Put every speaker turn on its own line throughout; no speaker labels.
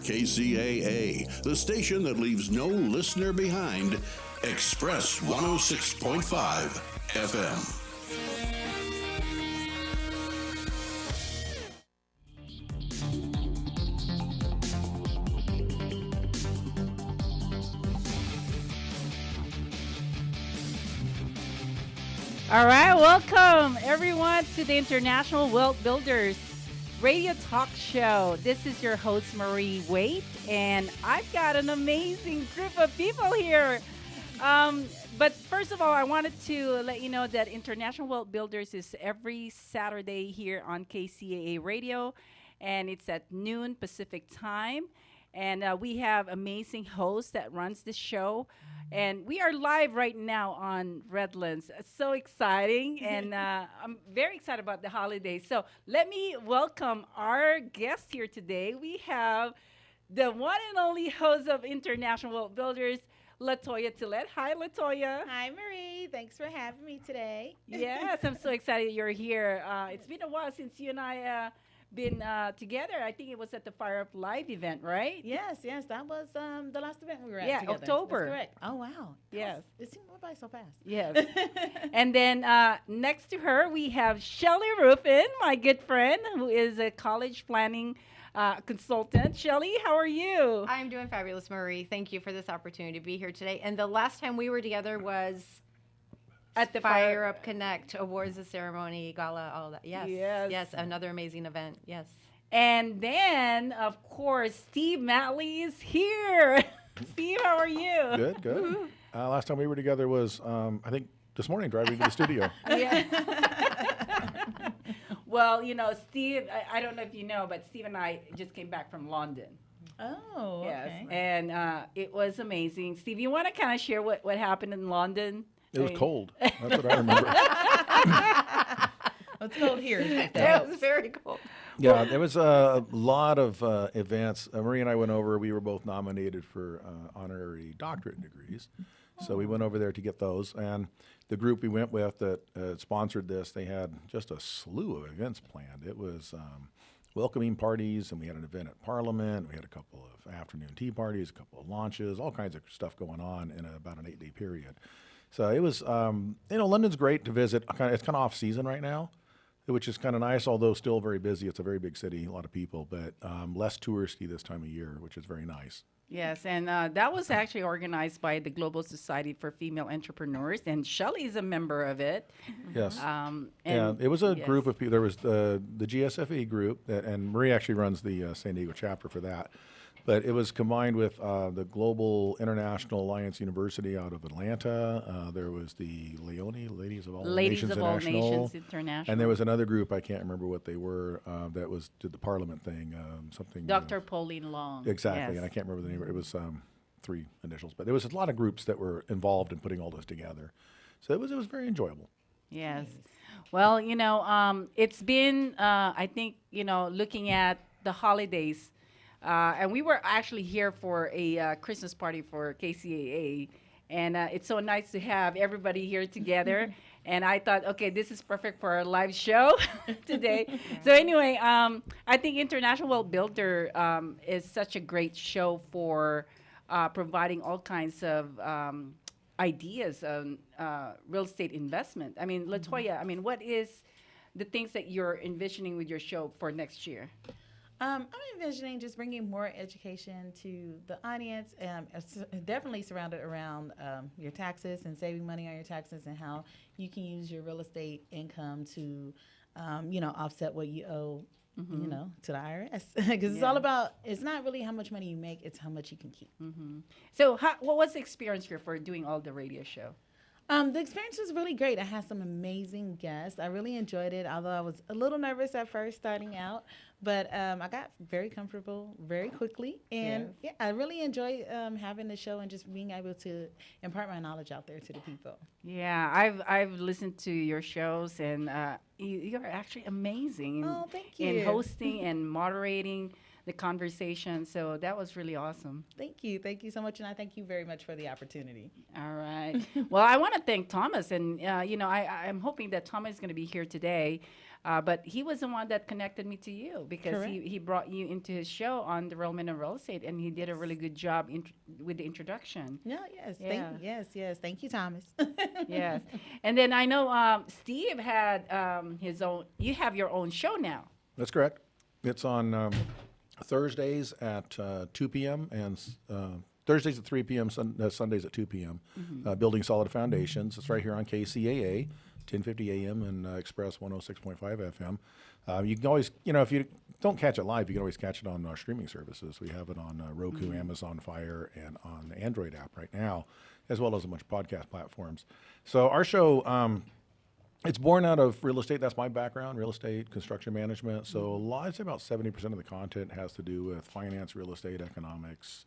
KCAA, the station that leaves no listener behind, Express 106.5 FM.
All right, welcome everyone to the International Wealth Builders Radio Talk Show. This is your host, Marie Waite, and I've got an amazing group of people here. But first of all, I wanted to let you know that International Wealth Builders is every Saturday here on KCAA Radio, and it's at noon Pacific time. And we have amazing hosts that runs the show. And we are live right now on Redlands. It's so exciting. And I'm very excited about the holidays. So let me welcome our guest here today. We have the one and only host of International Wealth Builders, Latoya Tillett. Hi, Latoya.
Hi, Marie. Thanks for having me today.
Yes, I'm so excited you're here. It's been a while since you and I been together. I think it was at the Fire Up Live event, right?
Yes, that was the last event we were at together.
Yeah, October.
That's correct. Oh, wow.
Yes.
It seemed by so fast.
Yes. And then next to her, we have Shelly Ruffin, my good friend, who is a college planning consultant. Shelly, how are you?
I'm doing fabulous, Marie. Thank you for this opportunity to be here today. And the last time we were together was at the Fire Up Connect Awards, the ceremony, gala, all that. Yes, another amazing event. Yes.
And then, of course, Steve Matley is here. Steve, how are you?
Good. Last time we were together was, I think, this morning driving to the studio.
Yeah. Well, Steve, I don't know if you know, but Steve and I just came back from London.
Oh, okay.
Yes. And it was amazing. Steve, you want to kind of share what happened in London?
It was cold. That's what I remember.
It's cold here.
It was very cold.
Yeah, there was a lot of events. Marie and I went over. We were both nominated for honorary doctorate degrees. So we went over there to get those. And the group we went with that sponsored this, they had just a slew of events planned. It was welcoming parties, and we had an event at Parliament. We had a couple of afternoon tea parties, a couple of launches, all kinds of stuff going on in about an 8-day period. So it was, London's great to visit. It's kind of off season right now, which is kind of nice, although still very busy. It's a very big city, a lot of people, but less touristy this time of year, which is very nice.
Yes, and that was actually organized by the Global Society for Female Entrepreneurs, and Shelley is a member of it.
Yes. And it was a group of people. There was the GSFE group, and Marie actually runs the San Diego chapter for that. But it was combined with the Global International Alliance University out of Atlanta. There was the Ladies of All Nations
International.
And there was another group, I can't remember what they were, that did the Parliament thing, something.
Dr. Pauline Long.
Exactly,
yes.
And I can't remember the name. It was 3 initials. But there was a lot of groups that were involved in putting all this together. So it was very enjoyable.
Yes. Well, it's been, I think, looking at the holidays, and we were actually here for a Christmas party for KCAA, and it's so nice to have everybody here together. And I thought, okay, this is perfect for our live show today. So anyway, I think International Wealth Builder is such a great show for providing all kinds of ideas on real estate investment. I mean, Latoya, what is the things that you're envisioning with your show for next year?
I'm envisioning just bringing more education to the audience, definitely surrounded around your taxes and saving money on your taxes and how you can use your real estate income to, offset what you owe, to the IRS. Because it's all about, it's not really how much money you make, it's how much you can keep.
Mm-hmm. So what was the experience here for doing all the radio show?
The experience was really great. I had some amazing guests. I really enjoyed it, although I was a little nervous at first starting out. But I got very comfortable very quickly. And I really enjoy having the show and just being able to impart my knowledge out there to the people.
Yeah, I've listened to your shows, and you're actually amazing
thank you.
in hosting and moderating the conversation. So that was really awesome.
Thank you. Thank you so much. And I thank you very much for the opportunity.
All right. Well, I want to thank Thomas. And, I'm hoping that Thomas is going to be here today. But he was the one that connected me to you because he brought you into his show on the Real Men in Real Estate, and he did a really good job with the introduction.
Yes. Thank you, Thomas.
Yes. And then I know Steve had his own, you have your own show now.
That's correct. It's on Thursdays at 2 p.m. and Thursdays at 3 p.m., Sundays at 2 p.m. Building Solid Foundations. It's right here on KCAA, 1050 a.m. and Express 106.5 FM. You can always, if you don't catch it live, you can always catch it on our streaming services. We have it on Roku, Amazon Fire, and on the Android app right now, as well as a bunch of podcast platforms. So our show, it's born out of real estate. That's my background, real estate, construction management. So I'd say about 70% of the content has to do with finance, real estate, economics.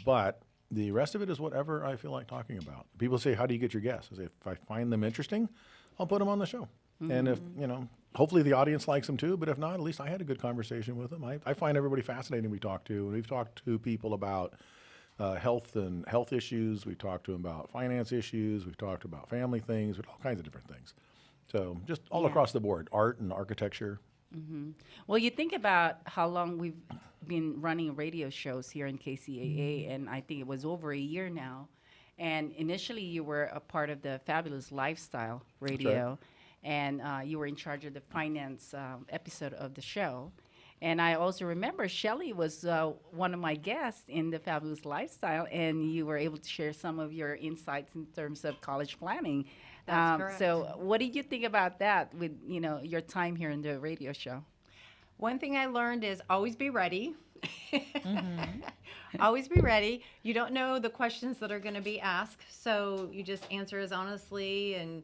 But the rest of it is whatever I feel like talking about. People say, how do you get your guests? I say, if I find them interesting, I'll put them on the show. And if, hopefully the audience likes them too, but if not, at least I had a good conversation with them. I find everybody fascinating we talk to. We've talked to people about health and health issues. We've talked to them about finance issues. We've talked about family things, all kinds of different things. So just all across the board, art and architecture.
Well, you think about how long we've been running radio shows here in KCAA, and I think it was over a year now. And initially, you were a part of the Fabulous Lifestyle Radio, and you were in charge of the finance episode of the show. And I also remember Shelley was one of my guests in the Fabulous Lifestyle, and you were able to share some of your insights in terms of college planning.
That's correct.
So what did you think about that with, your time here in the radio show?
One thing I learned is always be ready. Always be ready. You don't know the questions that are going to be asked, so you just answer as honestly and,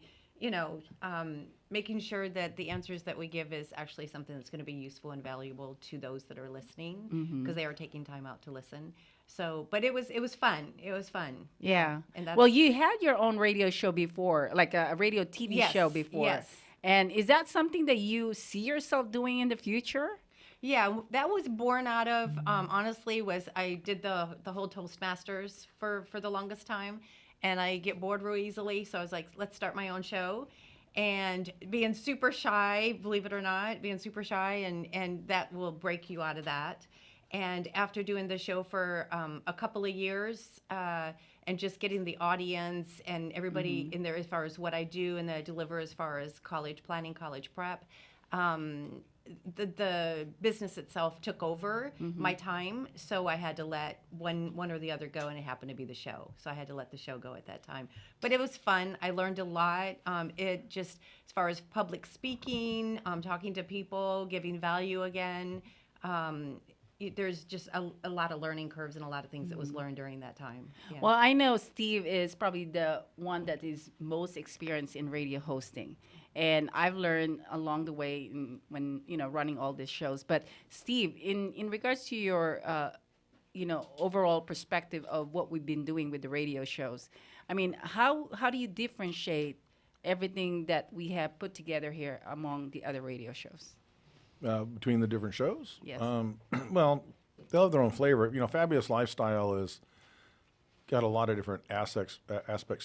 making sure that the answers that we give is actually something that's going to be useful and valuable to those that are listening because they are taking time out to listen. So, but it was fun. It was fun.
Yeah.
And
well, you had your own radio show before, like a radio TV show before.
Yes.
And is that something that you see yourself doing in the future?
Yeah, that was born out of, honestly, I did the whole Toastmasters for the longest time, and I get bored real easily, so I was like, let's start my own show. And being super shy, believe it or not, being super shy, and that will break you out of that. And after doing the show for a couple of years, and just getting the audience and everybody in there as far as what I do and that I deliver as far as college planning, college prep, the business itself took over my time, so I had to let one or the other go, and it happened to be the show. So I had to let the show go at that time. But it was fun. I learned a lot. It just, as far as public speaking, talking to people, giving value again, there's just a lot of learning curves and a lot of things that was learned during that time. Yeah.
Well, I know Steve is probably the one that is most experienced in radio hosting. And I've learned along the way when, running all these shows. But Steve, in regards to your, overall perspective of what we've been doing with the radio shows, I mean, how do you differentiate everything that we have put together here among the other radio shows?
Between the different shows?
Yes.
Well, they'll have their own flavor. Fabulous Lifestyle is got a lot of different aspects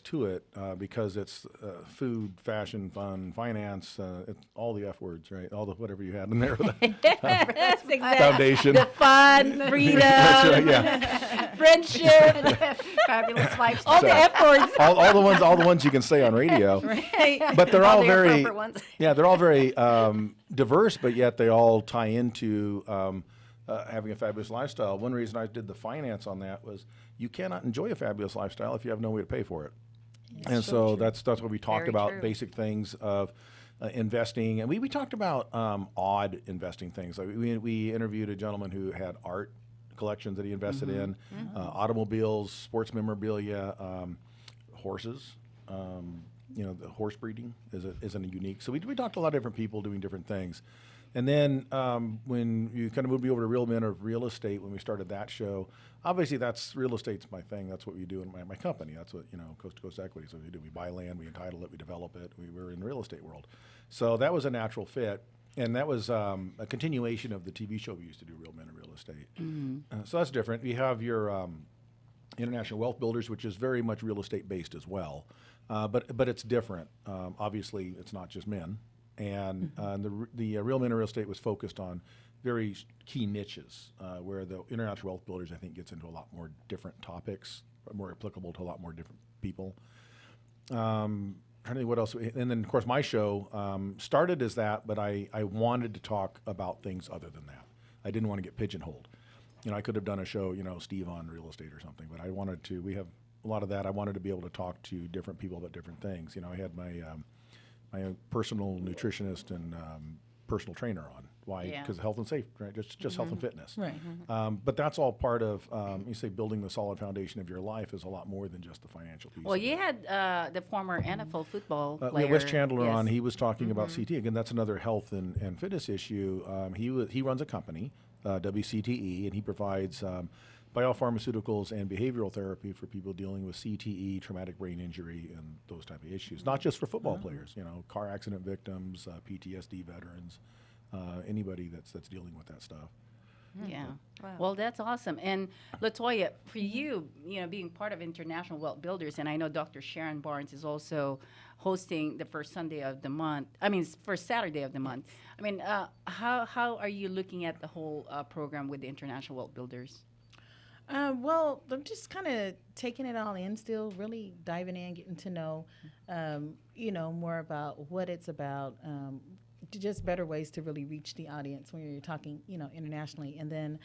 to it because it's food, fashion, fun, finance, it's all the F words, right? All the whatever you had in there.
Yes, exactly.
Foundation.
The fun, freedom,
That's right, yeah.
friendship,
Fabulous lifestyle.
all the F words.
all the ones you can say on radio.
Right.
But they're all
the
very
appropriate ones.
yeah, they're all very diverse, but yet they all tie into having a fabulous lifestyle. One reason I did the finance on that was you cannot enjoy a fabulous lifestyle if you have no way to pay for it. And so that's what we talked
Very
about,
true.
basic things of investing. And we talked about odd investing things. Like we interviewed a gentleman who had art collections that he invested in, automobiles, sports memorabilia, horses. The horse breeding isn't unique. So we talked to a lot of different people doing different things. And then when you kind of moved me over to Real Men of Real Estate, when we started that show, obviously that's real estate's my thing. That's what we do in my company. That's what, Coast to Coast Equity. So we do. We buy land, we entitle it, we develop it. We're in the real estate world. So that was a natural fit. And that was a continuation of the TV show we used to do, Real Men of Real Estate. So that's different. We have your International Wealth Builders, which is very much real estate based as well. But it's different. Obviously, it's not just men. And the Real Men in Real Estate was focused on very key niches, where the International Wealth Builders, I think, gets into a lot more different topics, more applicable to a lot more different people. Trying to think what else. And then, of course, my show started as that, but I wanted to talk about things other than that. I didn't want to get pigeonholed. I could have done a show, Steve on real estate or something, but I wanted to, we have a lot of that. I wanted to be able to talk to different people about different things. I had my personal nutritionist and personal trainer on. Why? Because health and safety, right? Just health and fitness.
Right.
But that's all part of, you say building the solid foundation of your life is a lot more than just the financial piece.
Well, you had the former NFL football
we
player.
had Wes Chandler on. He was talking about CTE. Again, that's another health and fitness issue. He runs a company, WCTE, and he provides biopharmaceuticals and behavioral therapy for people dealing with CTE, traumatic brain injury, and those type of issues. Not just for football players, car accident victims, PTSD veterans, anybody that's dealing with that stuff.
Yeah.
Wow.
Well, that's awesome. And Latoya, for you, being part of International Wealth Builders, and I know Dr. Sharon Barnes is also hosting the first Sunday of the month. First Saturday of the month. How are you looking at the whole program with the International Wealth Builders?
Well, I'm just kind of taking it all in still, really diving in, getting to know, more about what it's about, just better ways to really reach the audience when you're talking, internationally. And then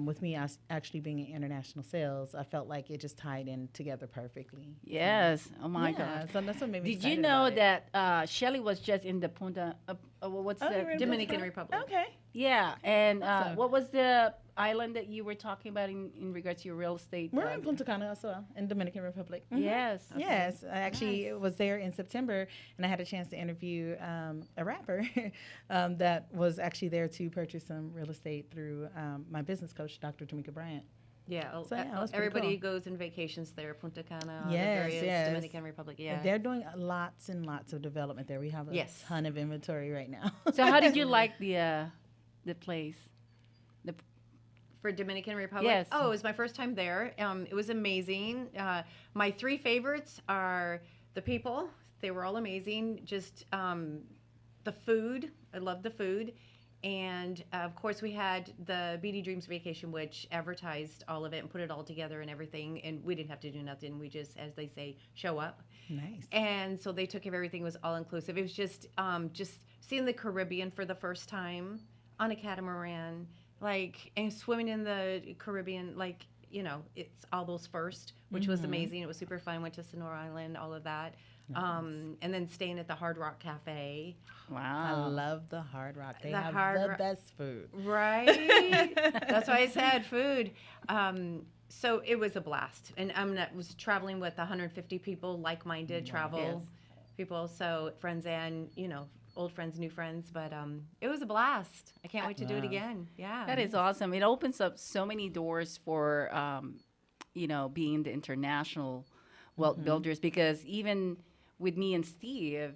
with me actually being in international sales, I felt like it just tied in together perfectly.
Yes. Oh, my God.
So that's what made me
Did you
excited
know
about
that Shelly was just in the Punta, what's the
Dominican Republic.
Okay.
Yeah, and
Awesome.
what was the island that you were talking about in regards to your real estate?
We're in Punta Cana as well, in Dominican Republic.
Yes.
Okay. Yes, I actually was there in September, and I had a chance to interview a rapper that was actually there to purchase some real estate through my business coach, Dr. Tamika Bryant.
Yeah,
So, yeah, that's pretty
everybody
cool.
goes on vacations there, Punta Cana,
Yes,
the various
yes.
Dominican Republic. Yeah,
They're doing lots and lots of development there. We have a
Yes.
ton of inventory right now.
So how did you like the place?
for Dominican Republic.
Yes.
Oh, it was my first time there. It was amazing. My three favorites are the people. They were all amazing. Just the food. I loved the food. And of course, we had the BD Dreams Vacation, which advertised all of it and put it all together and everything. And we didn't have to do nothing. We just, as they say, show up.
Nice.
And so they took care of everything. It was all inclusive. It was just seeing the Caribbean for the first time on a catamaran, and swimming in the Caribbean, it's all those first, which was amazing. It was super fun. Went to Sonora Island, all of that. And then staying at the Hard Rock Cafe.
Wow.
I love the Hard Rock. They
The
have
Hard
the
Rock-
best food.
Right. That's why I said food. So it was a blast. And I was traveling with 150 people, like-minded travel people. So friends and, old friends, new friends. But it was a blast. I can't wait to do it again. Yeah.
That is awesome. It opens up so many doors for, being the international wealth builders, because even with me and Steve,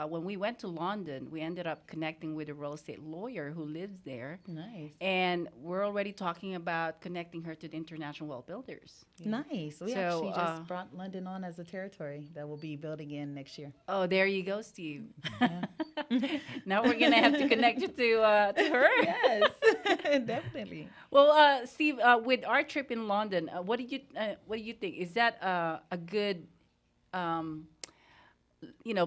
when we went to London, we ended up connecting with a real estate lawyer who lives there.
Nice.
And we're already talking about connecting her to the international wealth builders.
Nice. We
So,
actually just brought London on as a territory that we'll be building in next year.
Oh, there you go, Steve. Now we're going to have to connect you to her.
Yes, definitely.
Well, Steve, with our trip in London, what do you think? Is that a good,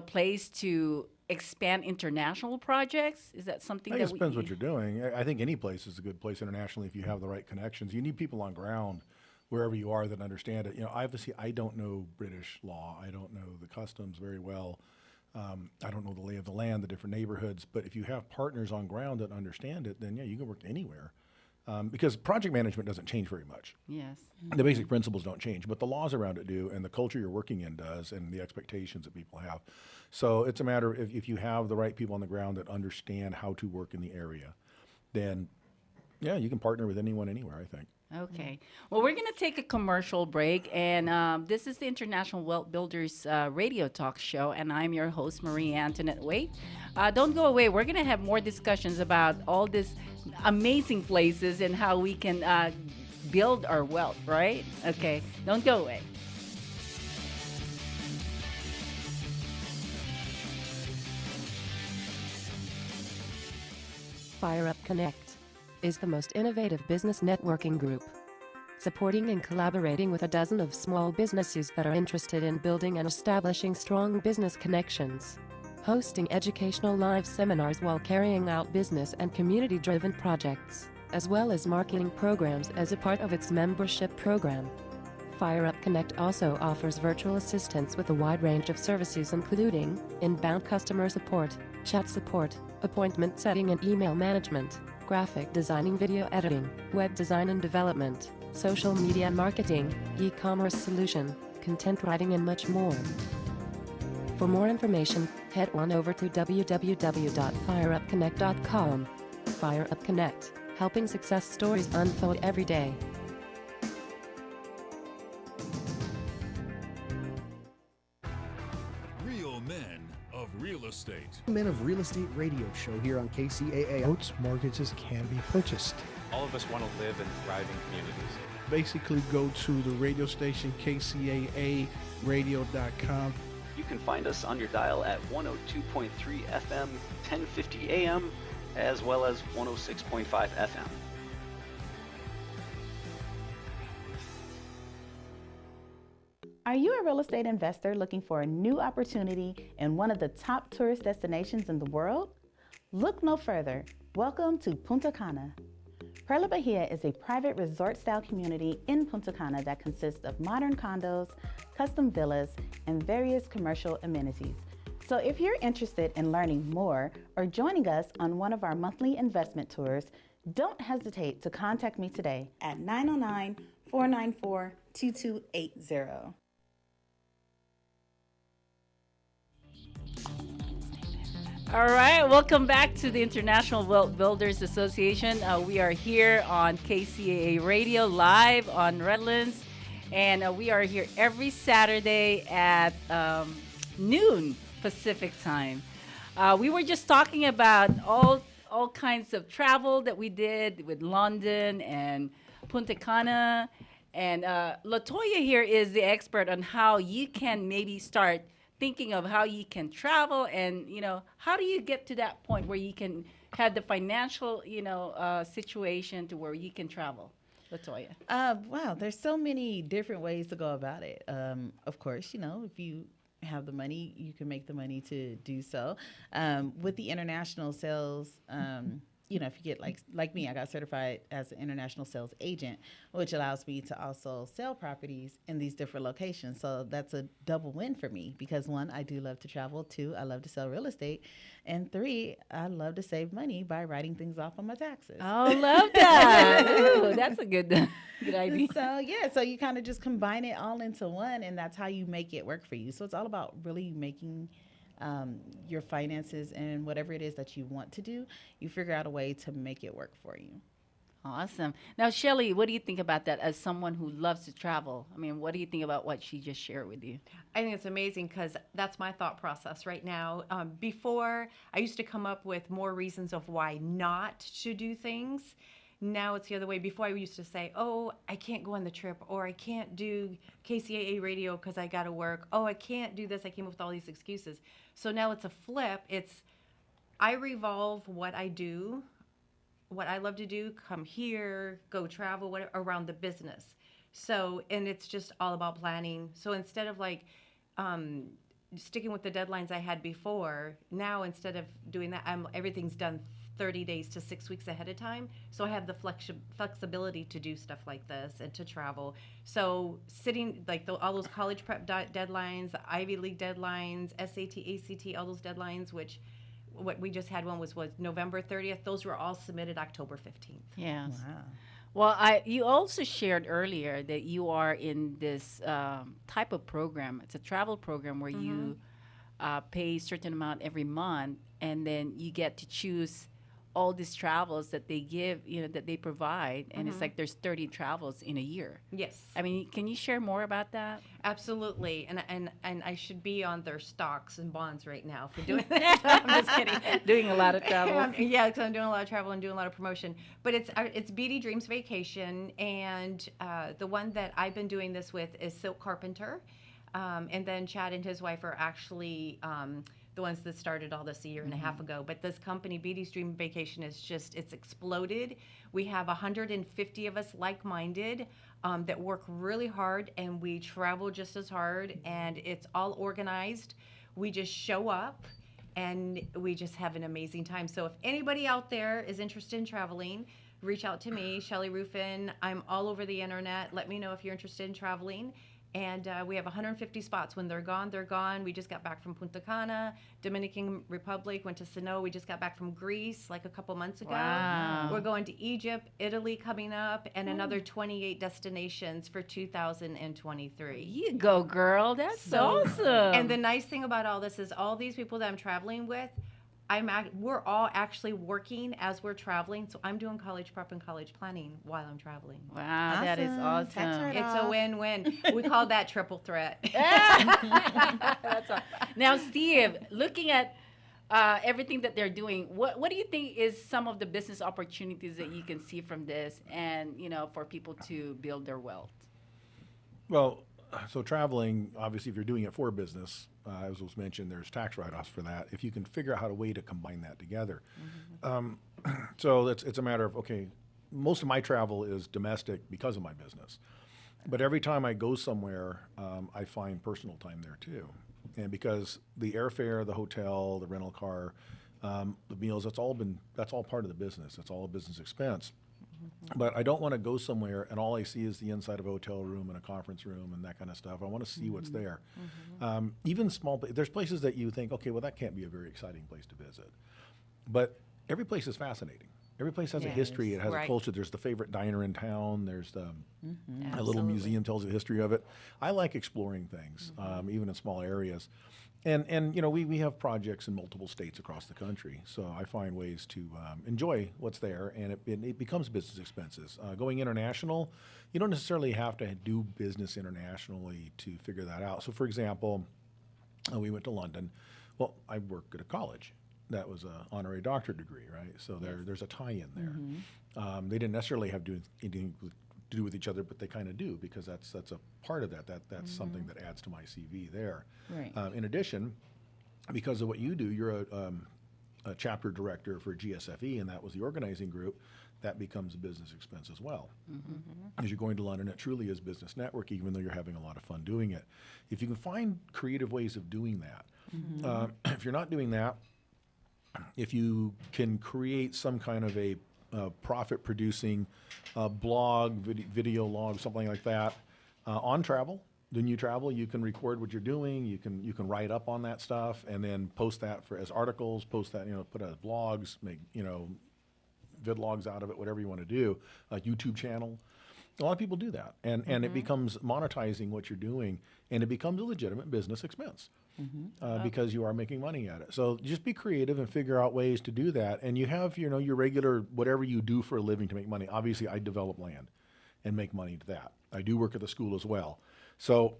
place to expand international projects? Is that something
I
that
guess it depends what you're doing. I think any place is a good place internationally if you have the right connections. You need people on ground wherever you are that understand it. Obviously, I don't know British law. I don't know the customs very well. I don't know the lay of the land, the different neighborhoods. But if you have partners on ground that understand it, then you can work anywhere. Because project management doesn't change very much.
Yes.
The basic principles don't change, but the laws around it do, and the culture you're working in does, and the expectations that people have. So it's a matter of if you have the right people on the ground that understand how to work in the area, then, you can partner with anyone, anywhere, I think.
Okay. Well, we're going to take a commercial break, and this is the International Wealth Builders radio talk show, and I'm your host, Marie Antoinette Waite. Don't go away. We're going to have more discussions about all these amazing places and how we can build our wealth, right? Okay. Don't go away.
Fire Up Connect is the most innovative business networking group, supporting and collaborating with a dozen of small businesses that are interested in building and establishing strong business connections, hosting educational live seminars while carrying out business and community-driven projects, as well as marketing programs as a part of its membership program. Fire Up Connect also offers virtual assistance with a wide range of services including inbound customer support, chat support, appointment setting and email management, graphic designing, video editing, web design and development, social media marketing, e-commerce solution, content writing and much more. For more information, head on over to www.fireupconnect.com. Fire Up Connect, helping success stories unfold every day.
Real Men of Real Estate.
Men of Real Estate radio show here on KCAA.
Boats, mortgages can be purchased.
All of us want to live in thriving communities.
Basically, go to the radio station, KCAA radio.com.
You can find us on your dial at 102.3 FM, 1050 AM, as well as 106.5 FM.
Are you a real estate investor looking for a new opportunity in one of the top tourist destinations in the world? Look no further. Welcome to Punta Cana. Perla Bahia is a private resort-style community in Punta Cana that consists of modern condos, custom villas, and various commercial amenities. So if you're interested in learning more or joining us on one of our monthly investment tours, don't hesitate to contact me today at 909-494-2280.
All right, welcome back to the International Wealth Builders Association. We are here on KCAA Radio live on Redlands, and we are here every Saturday at noon Pacific time. We were just talking about all kinds of travel that we did with London and Punta Cana, and LaToya here is the expert on how you can maybe start thinking of how you can travel, and how do you get to that point where you can have the financial situation to where you can travel, LaToya?
Wow, there's so many different ways to go about it. Of course, if you have the money, you can make the money to do so. With the international sales, if you get like me, I got certified as an international sales agent, which allows me to also sell properties in these different locations. So that's a double win for me because 1, I do love to travel. 2, I love to sell real estate. And 3, I love to save money by writing things off on my taxes.
Oh, love that. Ooh, that's a good idea.
So you kind of just combine it all into one, and that's how you make it work for you. So it's all about really making your finances and whatever it is that you want to do, you figure out a way to make it work for you.
Awesome. Now, Shelly, what do you think about that as someone who loves to travel? I mean, what do you think about what she just shared with you?
I think it's amazing because that's my thought process right now. Before, I used to come up with more reasons of why not to do things. Now it's the other way. Before I used to say, oh, I can't go on the trip, or I can't do KCAA radio because I got to work. Oh, I can't do this. I came up with all these excuses. So now it's a flip. I revolve what I do, what I love to do, come here, go travel, whatever, around the business. So, and it's just all about planning. So instead of sticking with the deadlines I had before, now instead of doing that, everything's done 30 days to 6 weeks ahead of time. So I have the flexibility to do stuff like this and to travel. So sitting all those college prep deadlines, the Ivy League deadlines, SAT, ACT, all those deadlines, which what we just had one was November 30th. Those were all submitted October 15th.
Yes.
Wow.
Well, you also shared earlier that you are in this type of program. It's a travel program where you pay a certain amount every month, and then you get to choose all these travels that they give, that they provide, and it's like there's 30 travels in a year.
Yes.
I mean, can you share more about that?
Absolutely, and I should be on their stocks and bonds right now for doing that. I'm just kidding.
Doing a lot of travel.
Yeah, because I'm doing a lot of travel and doing a lot of promotion. But it's BD Dreams Vacation, and the one that I've been doing this with is Silk Carpenter, and then Chad and his wife are actually the ones that started all this a year and a half ago. But this company, Beauty's Dream Vacation, it's exploded. We have 150 of us like-minded that work really hard, and we travel just as hard, and it's all organized. We just show up, and we just have an amazing time. So if anybody out there is interested in traveling, reach out to me, Shelly Rufin. I'm all over the internet. Let me know if you're interested in traveling. And we have 150 spots. When they're gone, they're gone. We just got back from Punta Cana, Dominican Republic, went to Sino. We just got back from Greece like a couple months ago.
Wow.
We're going to Egypt, Italy coming up, and another 28 destinations for 2023.
You go, girl. That's awesome.
And the nice thing about all this is all these people that I'm traveling with, we're all actually working as we're traveling. So I'm doing college prep and college planning while I'm traveling.
Wow, that is awesome.
It's a win-win. We call that triple threat.
That's all. Now, Steve, looking at everything that they're doing, what do you think is some of the business opportunities that you can see from this, and for people to build their wealth?
Well, so traveling, obviously, if you're doing it for business, as was mentioned, there's tax write-offs for that. If you can figure out how to combine that together. So it's a matter of, okay, most of my travel is domestic because of my business. But every time I go somewhere, I find personal time there too. And because the airfare, the hotel, the rental car, the meals, that's all part of the business. That's all a business expense. But I don't want to go somewhere and all I see is the inside of a hotel room and a conference room and that kind of stuff. I want to see what's there. Even there's places that you think, okay, well, that can't be a very exciting place to visit. But every place is fascinating. Every place has a history. It has a culture. There's the favorite diner in town. There's the a little museum tells the history of it. I like exploring things, even in small areas. And we have projects in multiple states across the country, so I find ways to enjoy what's there, and it becomes business expenses. Going international, you don't necessarily have to do business internationally to figure that out. So, for example, we went to London. Well, I work at a college. That was an honorary doctorate degree, right? So there's a tie-in there. They didn't necessarily have anything to do with each other, but they kind of do, because that's a part of that's something that adds to my CV there.
Right.
In addition, because of what you do, you're a chapter director for GSFE, and that was the organizing group. That becomes a business expense as well. As you're going to London, it truly is business network, even though you're having a lot of fun doing it. If you can find creative ways of doing that, if you're not doing that, if you can create some kind of a profit-producing blog, video log, something like that, on travel. When you travel, you can record what you're doing. You can write up on that stuff and then post that as articles. Post that, put as blogs, make vidlogs out of it, whatever you want to do. A YouTube channel. A lot of people do that, and it becomes monetizing what you're doing, and it becomes a legitimate business expense. Because you are making money at it. So just be creative and figure out ways to do that. And you have, your regular, whatever you do for a living to make money. Obviously, I develop land and make money to that. I do work at the school as well. So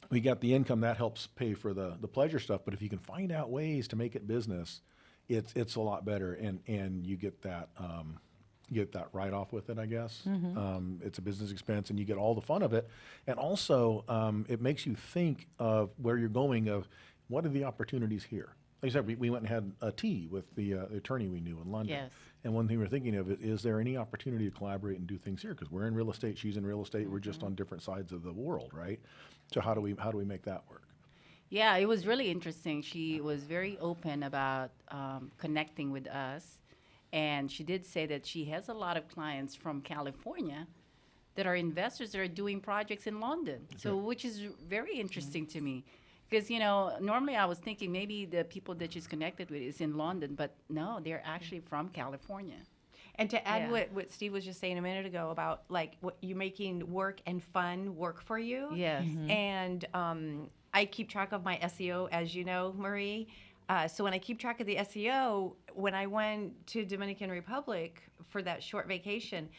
we got the income that helps pay for the pleasure stuff. But if you can find out ways to make it business, it's a lot better. And you get that write-off with it, I guess. It's a business expense, and you get all the fun of it. And also, it makes you think of where you're going, of what are the opportunities here. Like I said, we went and had a tea with the attorney we knew in London.
Yes.
And one thing we're thinking of is there any opportunity to collaborate and do things here? Because we're in real estate, she's in real estate, we're just on different sides of the world, right? So how do we make that work?
Yeah, it was really interesting. She was very open about connecting with us. And she did say that she has a lot of clients from California that are investors that are doing projects in London. So, which is very interesting to me. Because, normally I was thinking maybe the people that she's connected with is in London, but no, they're actually from California.
And to add what Steve was just saying a minute ago about, like, what you're making work and fun work for you.
Yes.
And I keep track of my SEO, as you know, Marie. So when I keep track of the SEO, when I went to Dominican Republic for that short vacation,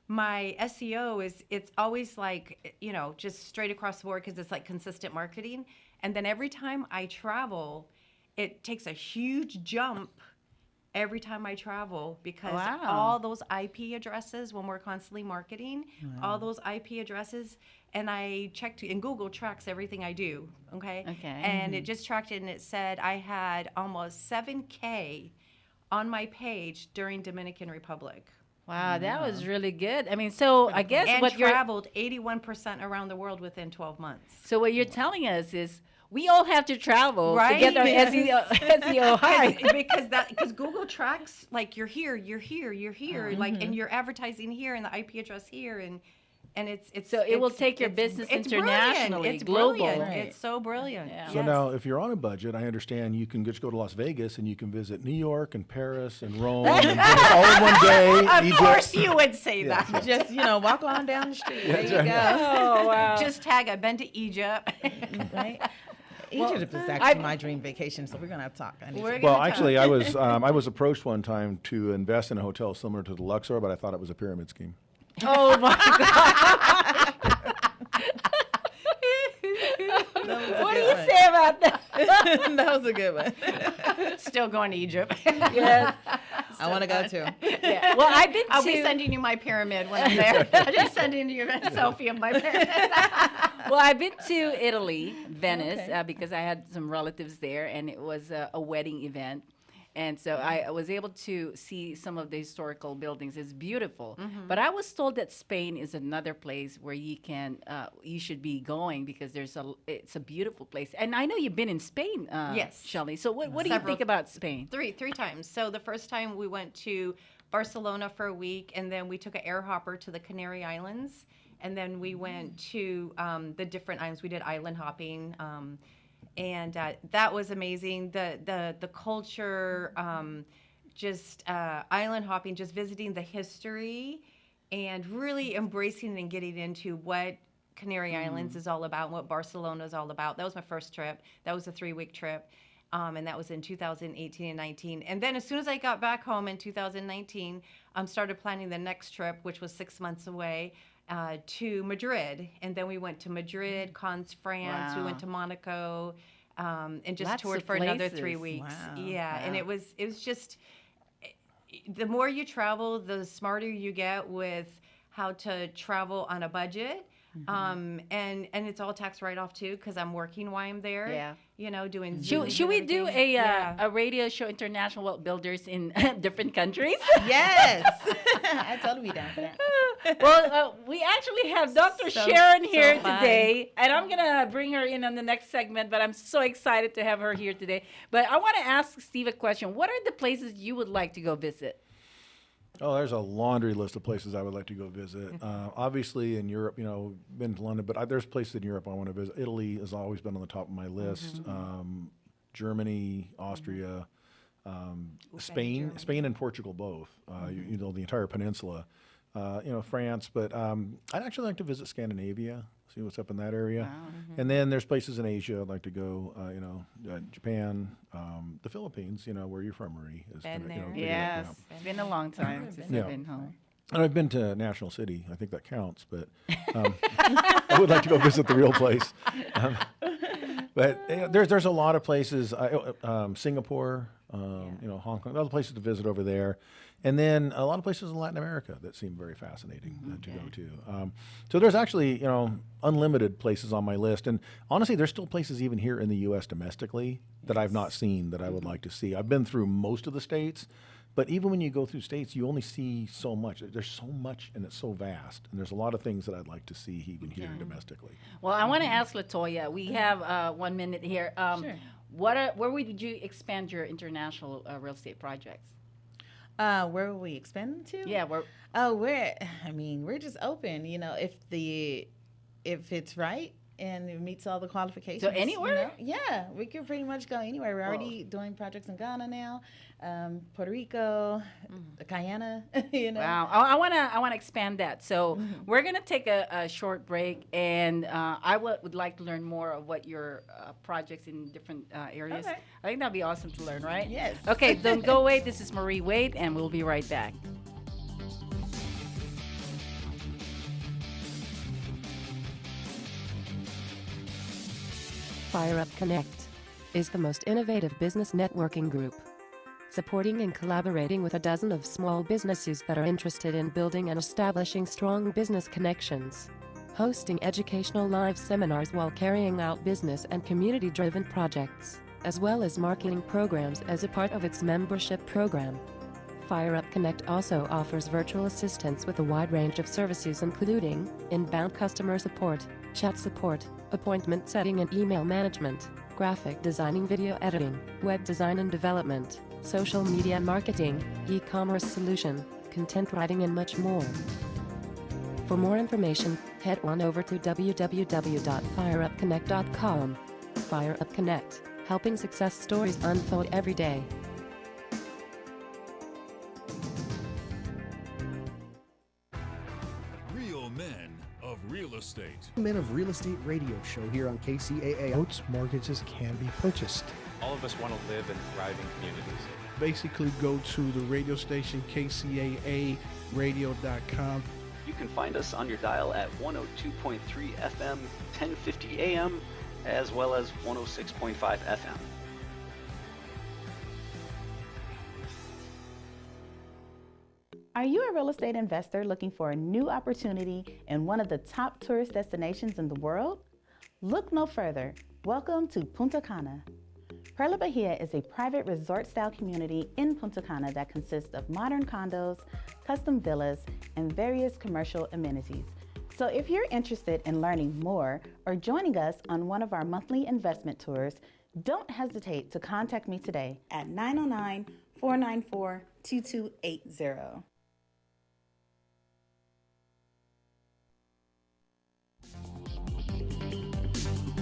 my SEO it's always like, just straight across the board, because it's like consistent marketing. And then every time I travel, it takes a huge jump every time I travel because
Wow.
all those IP addresses, when we're constantly marketing, all those IP addresses, and I checked, and Google tracks everything I do, okay? And it just tracked it, and it said I had almost 7K on my page during Dominican Republic.
Wow, that was really good. I mean, so I guess
And
what you're
traveled 81% around the world within 12 months.
so what you're telling us is we all have to travel to
Right?
get our SEO high.
Because Google tracks like you're here, like, and you're advertising here and the IP address here, and it's
So it will take your business internationally,
It's
global.
brilliant.
Right.
It's so brilliant.
Yeah.
So now, if you're on a budget, I understand you can just go to Las Vegas and you can visit New York and Paris and Rome and Venice all in one day.
Of course you would say
Yeah.
that.
Just, walk on down the street. There you go.
Oh, wow.
Just tag, I've been to Egypt.
Right? Egypt is actually my dream vacation, so we're going to have to talk.
Well, actually, I was approached one time to invest in a hotel similar to the Luxor, but I thought it was a pyramid scheme.
Oh my God. What do you say about that?
That was a good one.
Still going to Egypt.
Yes.
I want to go too.
Yeah. Well,
I'll be sending you my pyramid when I'm there. I'm just sending you a selfie of my pyramid.
Well, I've been to Italy, Venice, because I had some relatives there, and it was a wedding event. And so I was able to see some of the historical buildings. It's beautiful. But I was told that Spain is another place where you should be going because it's a beautiful place. And I know you've been in Spain,
Yes.
Shelley. So what do you think about Spain?
Three times. So the first time we went to Barcelona for a week, and then we took an air hopper to the Canary Islands, and then we went to the different islands. We did island hopping. And that was amazing. The culture, just island hopping, just visiting the history, and really embracing and getting into what Canary Islands is all about, and what Barcelona is all about. That was my first trip. That was a 3-week trip, and that was in 2018 and 19. And then as soon as I got back home in 2019, started planning the next trip, which was 6 months away. To Madrid, and then we went to Madrid, Cannes, France. We went to Monaco, and just
Lots
toured
of
for another
places.
3 weeks.
Wow.
Yeah, and it was just the more you travel, the smarter you get with how to travel on a budget. And it's all tax write-off too, because I'm working while I'm there.
Yeah.
Doing.
Should we do
everything.
a radio show, International Wealth Builders in different countries?
Yes. I totally be down for that.
Well, we actually have Dr. Sharon here today, and I'm going to bring her in on the next segment, but I'm so excited to have her here today. But I want to ask Steve a question. What are the places you would like to go visit?
Oh, there's a laundry list of places I would like to go visit. Obviously, in Europe, been to London, but there's places in Europe I want to visit. Italy has always been on the top of my list. Germany, Austria, Spain and Portugal both. The entire peninsula. France, but I'd actually like to visit Scandinavia, see what's up in that area. And then there's places in Asia I'd like to go, Japan, the Philippines, where you're from, Marie.
Yes, it's been a long time since I've been home.
And I've been to National City. I think that counts, but I would like to go visit the real place. But there's a lot of places, Singapore, Hong Kong, other places to visit over there. And then a lot of places in Latin America that seem very fascinating to go to. So there's actually, unlimited places on my list. And honestly, there's still places even here in the U.S. domestically that I've not seen that I would like to see. I've been through most of the states, but even when you go through states, you only see so much. There's so much, and it's so vast. And there's a lot of things that I'd like to see even here domestically.
Well, I want to ask LaToya. We have 1 minute here.
Sure.
Where would you expand your international real estate projects?
Where will we expand to?
Yeah,
we're just open. If it's right and it meets all the qualifications.
So anywhere?
Yeah, we can pretty much go anywhere. We're already doing projects in Ghana now, Puerto Rico, Guyana.
Wow, I wanna expand that. So we're gonna take a short break, and I would like to learn more of what your projects in different areas.
Okay.
I think that'd be awesome to learn, right?
Yes.
Okay, don't go away. This is Marie Wade, and we'll be right back.
Fire Up Connect is the most innovative business networking group. supporting and collaborating with a dozen of small businesses that are interested in building and establishing strong business connections, hosting educational live seminars while carrying out business and community-driven projects, as well as marketing programs as a part of its membership program. Fire Up Connect also offers virtual assistance with a wide range of services including inbound customer support, chat support, appointment setting and email management, graphic designing, video editing, web design and development, social media marketing, e-commerce solution, content writing and much more. For more information, head on over to www.fireupconnect.com. Fire Up Connect, helping success stories unfold every day.
Real Men of Real Estate.
Men of Real Estate radio show here on KCAA.
Boats, mortgages can be purchased.
All of us want to live in thriving communities.
Basically, go to the radio station KCAA radio.com.
You can find us on your dial at 102.3 FM, 1050 AM, as well as 106.5 FM.
Are you a real estate investor looking for a new opportunity in one of the top tourist destinations in the world? Look no further. Welcome to Punta Cana. Perla Bahia is a private resort-style community in Punta Cana that consists of modern condos, custom villas, and various commercial amenities. So if you're interested in learning more or joining us on one of our monthly investment tours, don't hesitate to contact me today at 909-494-2280.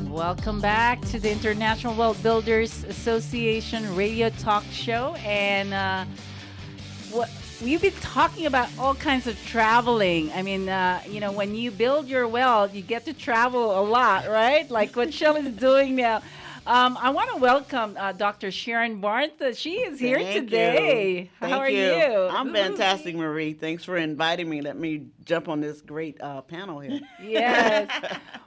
Welcome back to the International Wealth Builders Association radio talk show. And we've been talking about all kinds of traveling. I mean, when you build your wealth, you get to travel a lot, right? Like what Shelley's doing now. I want to welcome Dr. Sharon Barnes. She is here today. How are you?
I'm fantastic, Marie. Thanks for inviting me. Let me jump on this great panel here.
Yes.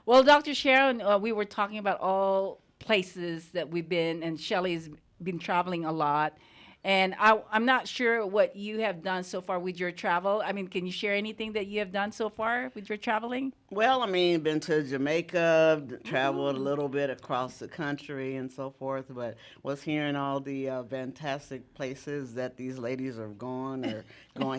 Well, Dr. Sharon, we were talking about all places that we've been, and Shelley's been traveling a lot. And I'm not sure what you have done so far with your travel. I mean, can you share anything that you have done so far with your traveling?
Well, been to Jamaica, traveled a little bit across the country and so forth, but was hearing all the fantastic places that these ladies are going.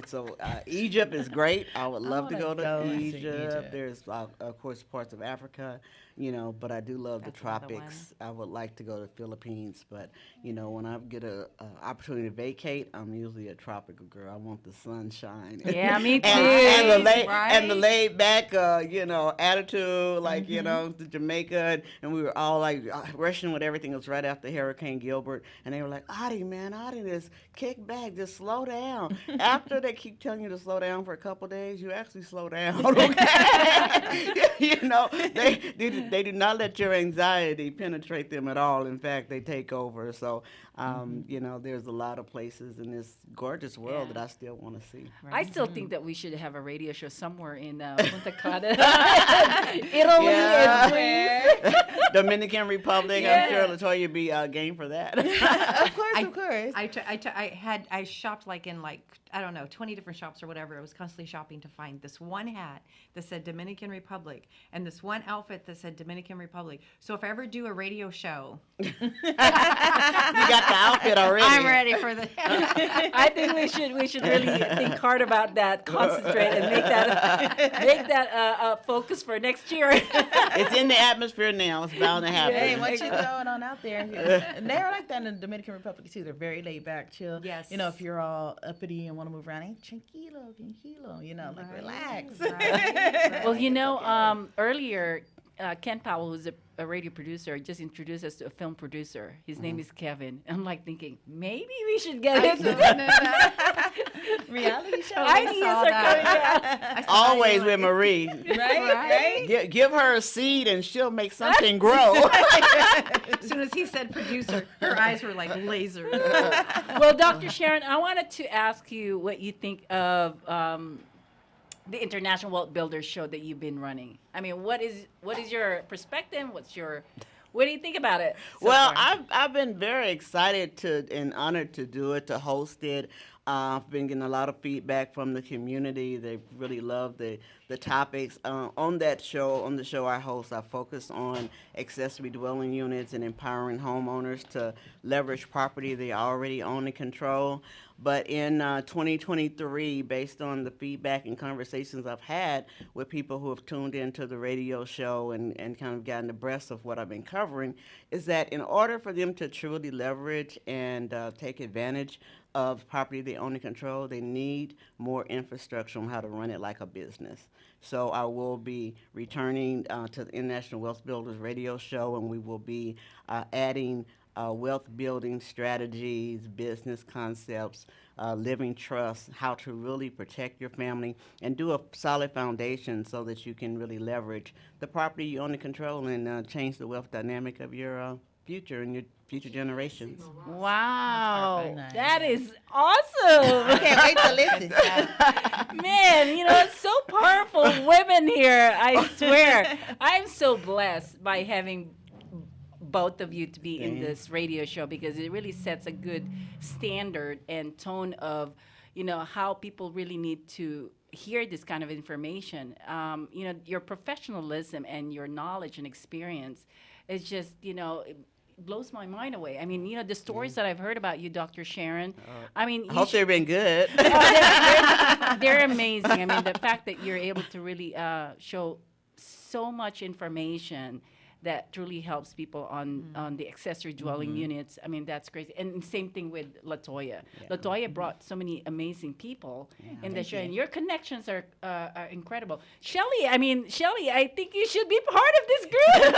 So Egypt is great. I would love to go to Egypt. There's, of course, parts of Africa, but I do love the tropics. I would like to go to the Philippines, but, when I get an opportunity to vacate, I'm usually a tropical girl. I want the sunshine.
Yeah, me too.
and the laid back, attitude, like, to Jamaica, and we were all like rushing with everything. It was right after Hurricane Gilbert, and they were like, Audie, just kick back, just slow down. After they keep telling you to slow down for a couple days, you actually slow down, okay? They do not let your anxiety penetrate them at all. In fact, they take over. So, there's a lot of places in this gorgeous world that I still want to see.
Right. I still think that we should have a radio show somewhere in Punta Cana, Italy, and Greece,
Dominican Republic. I'm sure Latoya would be game for that.
Of course.
I shopped in 20 different shops or whatever. I was constantly shopping to find this one hat that said Dominican Republic and this one outfit that said Dominican Republic. So if I ever do a radio show,
you got the outfit already.
I'm ready for the.
I think we should really think hard about that, concentrate, and make that focus for next year.
It's in the atmosphere now. It's bound to happen.
Hey, what you throwing on out there? And they're like that in the Dominican Republic too. They're very laid back, chill.
Yes.
If you're all uppity and want to move around, hey, tranquilo, relax.
Right.
Well, earlier, Ken Powell, who's a radio producer, just introduced us to a film producer. His name is Kevin. I'm thinking, maybe we should get him to
reality show.
Ideas are coming out.
Always with Marie.
Right?
Give her a seed and she'll make something grow.
As soon as he said producer, her eyes were like lasers.
Well, Dr. Sharon, I wanted to ask you what you think of the International Wealth Builders show that you've been running. I mean, what is your perspective? What's your What do you think about it?
Well, I've been very excited and honored to do it, to host it. I've been getting a lot of feedback from the community. They really love the topics. On the show I host, I focus on accessory dwelling units and empowering homeowners to leverage property they already own and control. But in 2023, based on the feedback and conversations I've had with people who have tuned into the radio show and kind of gotten abreast of what I've been covering, is that in order for them to truly leverage and take advantage of property they own and control, they need more infrastructure on how to run it like a business. So I will be returning to the International Wealth Builders radio show, and we will be adding wealth building strategies, business concepts, living trusts, how to really protect your family and do a solid foundation so that you can really leverage the property you own and control and change the wealth dynamic of your future and your future generations.
Wow, that is awesome.
I can't wait to listen.
Man, you know, it's so powerful women here, I swear. I'm so blessed by having both of you to be in this radio show, because it really sets a good standard and tone of, you know, how people really need to hear this kind of information. You know, your professionalism and your knowledge and experience is just, you know, it blows my mind away. I mean, you know, the stories that I've heard about you, Dr. Sharon, I mean,
I hope they've been good.
they're amazing. I mean, the fact that you're able to really show so much information that truly helps people on the accessory dwelling units. I mean, that's crazy. And same thing with LaToya. LaToya brought so many amazing people in the show, and your connections are incredible. Shelly, I think you should be part of this group.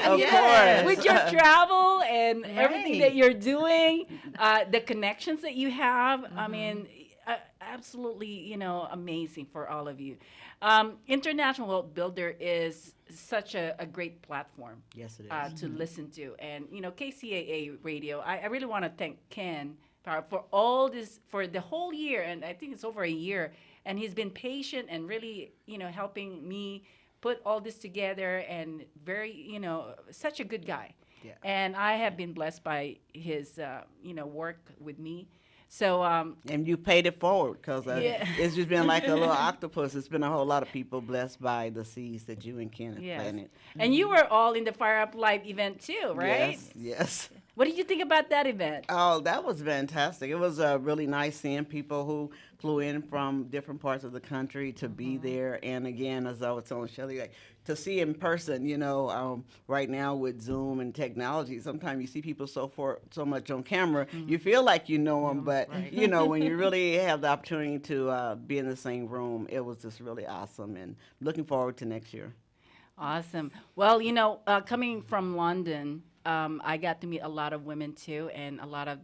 Of course.
With your travel and everything that you're doing, the connections that you have, I mean, absolutely, you know, amazing for all of you. International Wealth Builder is such a great platform.
Yes, it is.
To listen to. And, you know, KCAA Radio, I really want to thank Ken for all this, for the whole year, and I think it's over a year, and he's been patient and really, you know, helping me put all this together, and very, you know, such a good guy. Yeah. And I have been blessed by his, you know, work with me. So
and you paid it forward, because it's just been like a little octopus. It's been a whole lot of people blessed by the seeds that you and Ken have planted.
And you were all in the Fire Up Live event too, right?
Yes.
What did you think about that event?
Oh, that was fantastic. It was really nice seeing people who flew in from different parts of the country to be there. And again, as I was telling Shelly, like, to see in person, you know, right now with Zoom and technology, sometimes you see people so much on camera, you feel like you know them, but you know, when you really have the opportunity to be in the same room, it was just really awesome, and looking forward to next year.
Awesome. Well, you know, coming from London, I got to meet a lot of women too, and a lot of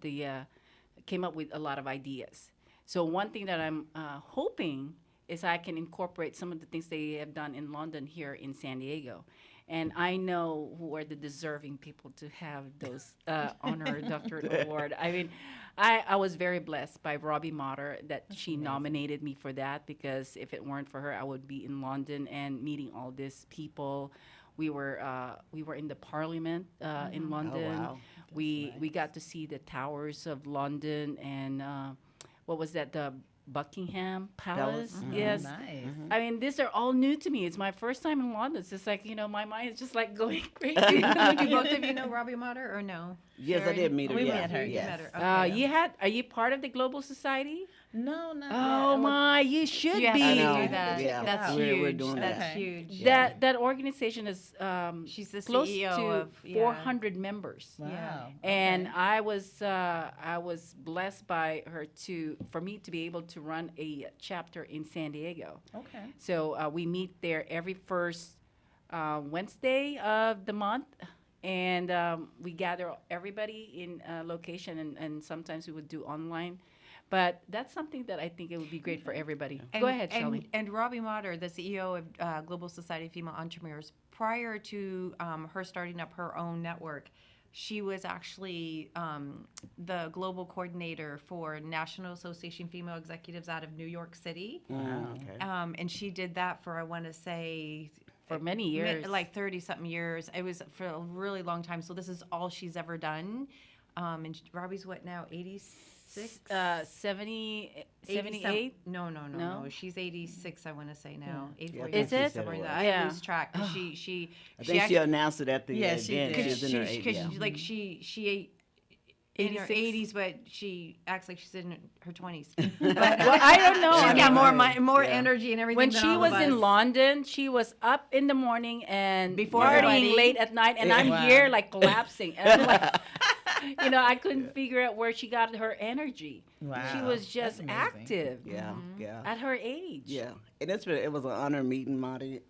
came up with a lot of ideas. So one thing that I'm hoping is I can incorporate some of the things they have done in London here in San Diego. And I know who are the deserving people to have those honorary doctorate award. I mean, I was very blessed by Robbie Motter that she nominated me for that, because if it weren't for her, I would be in London and meeting all these people. We were in the Parliament in London.
Oh, wow.
We got to see the towers of London, and what was that, the Buckingham Palace? Yes.
Nice.
I mean, these are all new to me. It's my first time in London. It's just like, you know, my mind is just like going crazy.
Do both of you know Robbie Motter or no?
Yes, I did meet her.
We
yeah.
met her,
Yes.
yes.
Okay.
Are you part of the Global Society?
No, not
Oh
yet.
my, you should
You have
be.
to
I know.
do that.
Yeah.
That's
We're
huge.
doing
That's
that.
huge.
That organization is
She's the
close
CEO
to
of
400 members.
Wow.
And I was blessed by her for me to be able to run a chapter in San Diego.
Okay.
So we meet there every first Wednesday of the month, and we gather everybody in a location, and sometimes we would do online. But that's something that I think it would be great for everybody. Go ahead, Shelley.
And Robbie Motter, the CEO of Global Society of Female Entrepreneurs, prior to her starting up her own network, she was actually the global coordinator for National Association Female Executives out of New York City.
Wow. Okay.
And she did that for, I want to say,
for many years.
Like 30-something years. It was for a really long time. So this is all she's ever done. And Robbie's what now, 86?
70,
78?
78?
No. She's 86, I want to say now. 84,
Is it?
Somewhere in
Yeah.
that. I lose track. She
I think she announced it at the event.
she did.
She was in her
she in her 80s, but she acts like she's in her 20s.
Well, I don't know.
She's got more energy and everything.
When
than
she
all
was
of
in
us.
London, she was up in the morning and
Before
partying
everybody.
late at night, and I'm here like collapsing. And I'm like, I couldn't figure out where she got her energy.
Wow.
She was just active.
Yeah.
At her age.
Yeah, and it was an honor meeting Marty.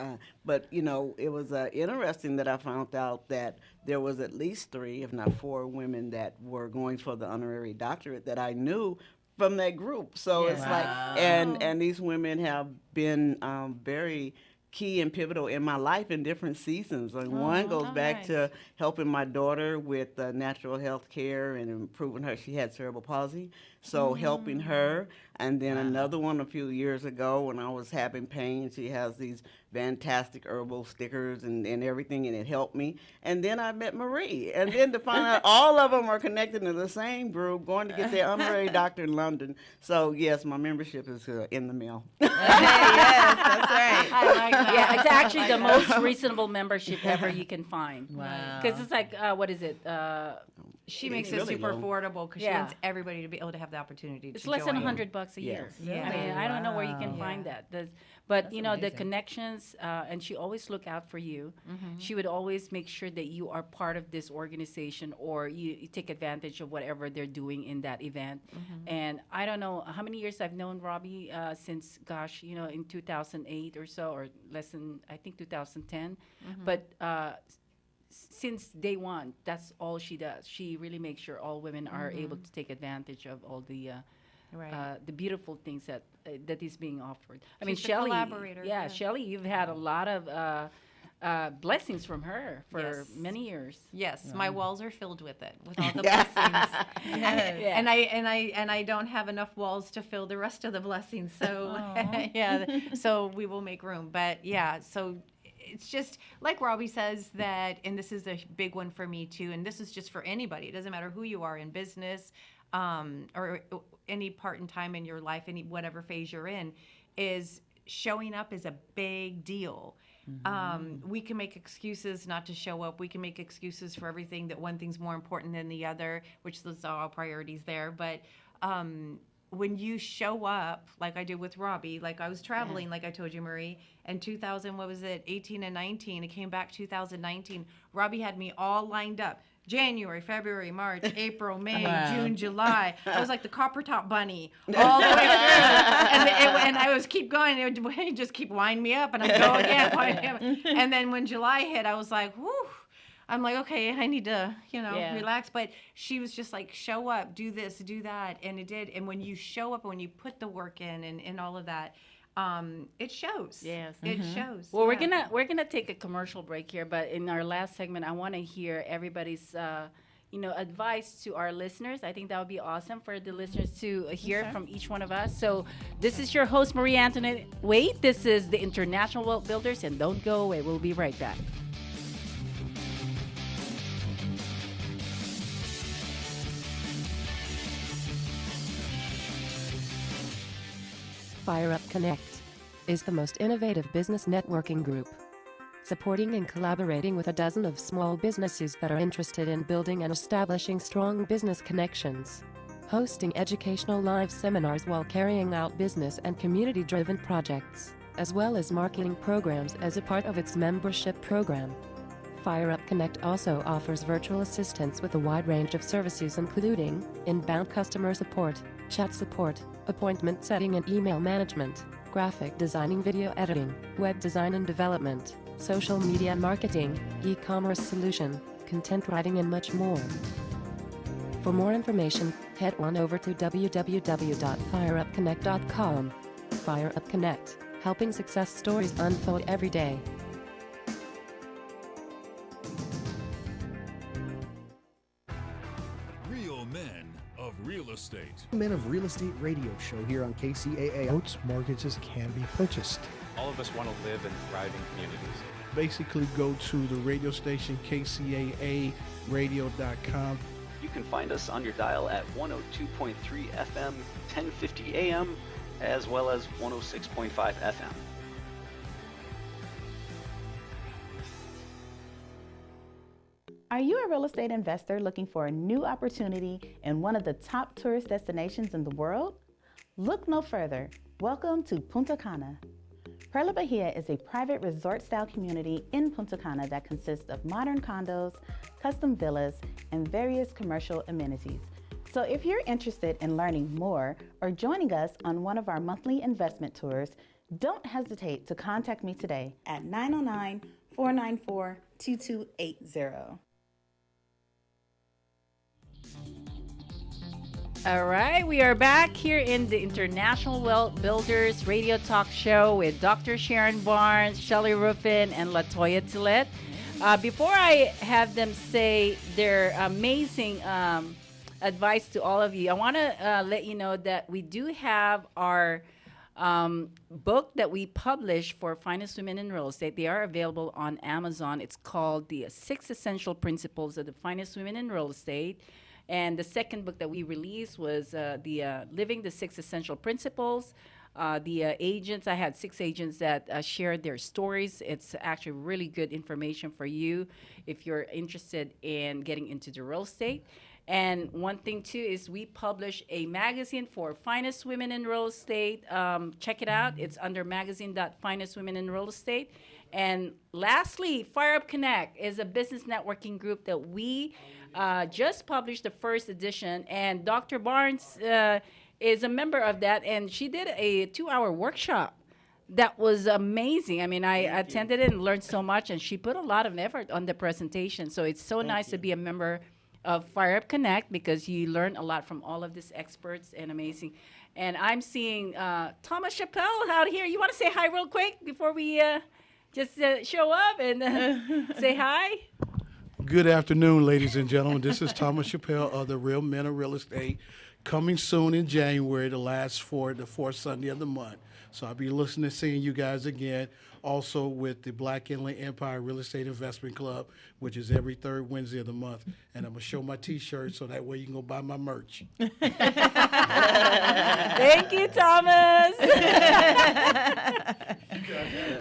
But it was interesting that I found out that there was at least 3, if not 4, women that were going for the honorary doctorate that I knew from that group. So it's like, and these women have been very key and pivotal in my life in different seasons. And one goes back to helping my daughter with natural health care and improving her. She had cerebral palsy, so helping her. And then another one a few years ago when I was having pain, she has these fantastic herbal stickers and everything, and it helped me. And then I met Marie. And then to find out all of them are connected to the same group, going to get their honorary doctor in London. So, yes, my membership is in the mail.
Yes, that's right.
I like that. Yeah, it's actually the most reasonable membership ever you can find.
Wow.
Because it's like, what is it?
She makes it
really
super
low.
affordable because she wants everybody to be able to have the opportunity to
It's less than
join.
$100 a year.
Yeah.
I mean, I don't know where you can find that. But the
amazing.
connections, and she always look out for you. She would always make sure that you are part of this organization, or you take advantage of whatever they're doing in that event. And I don't know how many years I've known Robbie since, gosh, in 2008 or so, or less than, I think 2010. But since day one, that's all she does. She really makes sure all women are able to take advantage of all the beautiful things that is being offered. I mean,
She's the
Shelley.
collaborator, yeah.
Shelley, you've had a lot of blessings from her for many years.
Yes, my walls are filled with it, with all the blessings. And I don't have enough walls to fill the rest of the blessings. So so we will make room. But so it's just like Robbie says that, and this is a big one for me too, and this is just for anybody. It doesn't matter who you are in business, or any part in time in your life, whatever phase you're in, is showing up is a big deal. We can make excuses not to show up. We can make excuses for everything, that one thing's more important than the other, which is all priorities there. But when you show up, like I did with Robbie, like I was traveling, like I told you, Marie, and 18 and 19, it came back 2019. Robbie had me all lined up. January, February, March, April, May, June, July. I was like the copper top bunny all the way through. And I was keep going. It would just keep winding me up, and I'd go again. And then when July hit, I was like, whew. I'm like, okay, I need to, relax. But she was just like, show up, do this, do that. And it did. And when you show up, when you put the work in and all of that, it shows.
Yes.
It shows.
Well, we're gonna take a commercial break here, but in our last segment, I want to hear everybody's advice to our listeners. I think that would be awesome for the listeners to hear from each one of us. So this is your host, Marie Antoinette Waite. This is the International Wealth Builders, and don't go away. We'll be right back.
Fire Up Connect is the most innovative business networking group, supporting and collaborating with a dozen of small businesses that are interested in building and establishing strong business connections, hosting educational live seminars while carrying out business and community-driven projects, as well as marketing programs as a part of its membership program. Fire Up Connect also offers virtual assistance with a wide range of services, including inbound customer support, chat support, appointment setting and email management, graphic designing, video editing, web design and development, social media marketing, e-commerce solution, content writing, and much more. For more information, head on over to www.fireupconnect.com. Fire Up Connect, helping success stories unfold every day.
Real men of real estate. Estate.
Men of Real Estate radio show here on KCAA.
Boats, mortgages can be purchased.
All of us want to live in thriving communities.
Basically, go to the radio station KCAA radio.com.
You can find us on your dial at 102.3 FM, 1050 AM, as well as 106.5 FM.
Are you a real estate investor looking for a new opportunity in one of the top tourist destinations in the world? Look no further. Welcome to Punta Cana. Perla Bahia is a private resort-style community in Punta Cana that consists of modern condos, custom villas, and various commercial amenities. So if you're interested in learning more or joining us on one of our monthly investment tours, don't hesitate to contact me today at 909-494-2280.
All right, we are back here in the International Wealth Builders Radio Talk Show with Dr. Sharon Barnes, Shelley Ruffin, and Latoya Tillett. Before I have them say their amazing advice to all of you, I want to let you know that we do have our book that we publish for Finest Women in Real Estate. They are available on Amazon. It's called The 6 Essential Principles of the Finest Women in Real Estate. And the second book that we released was Living the 6 Essential Principles. Agents, I had 6 agents that shared their stories. It's actually really good information for you if you're interested in getting into the real estate. And one thing, too, is we publish a magazine for Finest Women in Real Estate. Check it out. It's under magazine.finestwomen in real estate. And lastly, Fire Up Connect is a business networking group that we just published the first edition. And Dr. Barnes is a member of that. And she did a 2-hour workshop that was amazing. I mean, I attended it and learned so much. And she put a lot of effort on the presentation. So it's so nice to be a member of Fire Up Connect because you learn a lot from all of these experts and amazing. And I'm seeing Thomas Chappelle out here. You want to say hi real quick before we just show up and say hi?
Good afternoon, ladies and gentlemen. This is Thomas Chappelle of the Real Men of Real Estate, coming soon in January, the fourth Sunday of the month. So I'll be listening to seeing you guys again. Also with the Black Inland Empire Real Estate Investment Club, which is every third Wednesday of the month. And I'm going to show my T-shirt so that way you can go buy my merch.
Thank you, Thomas.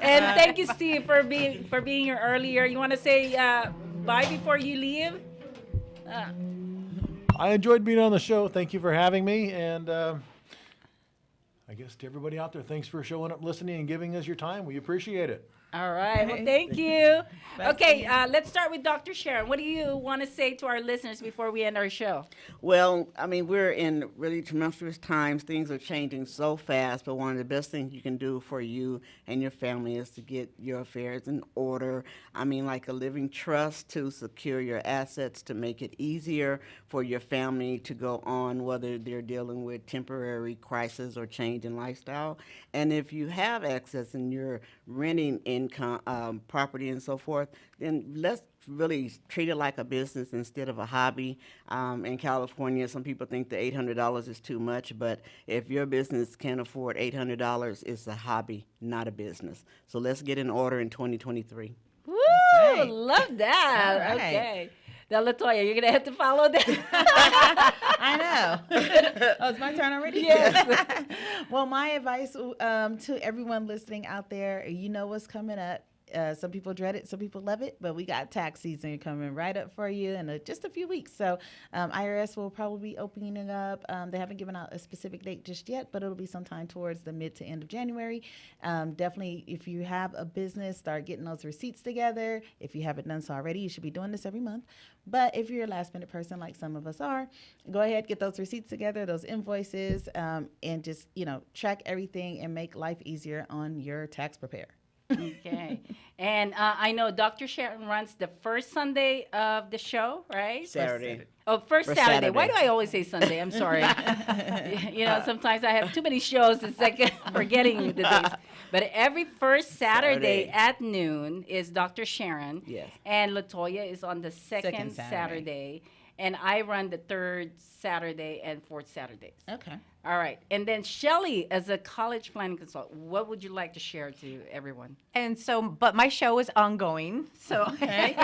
And thank you, Steve, for being here earlier. You want to say bye before you leave?
I enjoyed being on the show. Thank you for having me. And I guess to everybody out there, thanks for showing up, listening, and giving us your time. We appreciate it.
All right. Well, thank you. Okay, let's start with Dr. Sharon. What do you want to say to our listeners before we end our show?
Well, I mean, we're in really tumultuous times. Things are changing so fast, but one of the best things you can do for you and your family is to get your affairs in order. I mean, like a living trust to secure your assets, to make it easier for your family to go on, whether they're dealing with temporary crisis or change in lifestyle. And if you have access and you're renting income, property and so forth, then let's really treat it like a business instead of a hobby. In California, some people think the $800 is too much, but if your business can't afford $800, it's a hobby, not a business. So let's get in order in 2023.
Woo! Love that. Right. Okay. Now, Latoya, you're going to have to follow that.
I know. Oh, it's my turn already?
Yes.
Well, my advice to everyone listening out there, you know what's coming up. Some people dread it, some people love it, but we got tax season coming right up for you in just a few weeks. So IRS will probably be opening up. They haven't given out a specific date just yet, but it'll be sometime towards the mid to end of January. Definitely, if you have a business, start getting those receipts together. If you haven't done so already, you should be doing this every month. But if you're a last minute person like some of us are, go ahead, get those receipts together, those invoices, and just, track everything and make life easier on your tax preparer.
Okay. And I know Dr. Sharon runs the first Sunday of the show, right?
Saturday.
First Saturday. Why do I always say Sunday? I'm sorry. Sometimes I have too many shows. It's like forgetting the days. But every first Saturday at noon is Dr. Sharon.
Yes.
And Latoya is on the second Saturday. and I run the third Saturday and fourth Saturdays.
Okay.
All right. And then Shelly, as a college planning consultant, what would you like to share to everyone?
And so, but my show is ongoing. So,
Okay.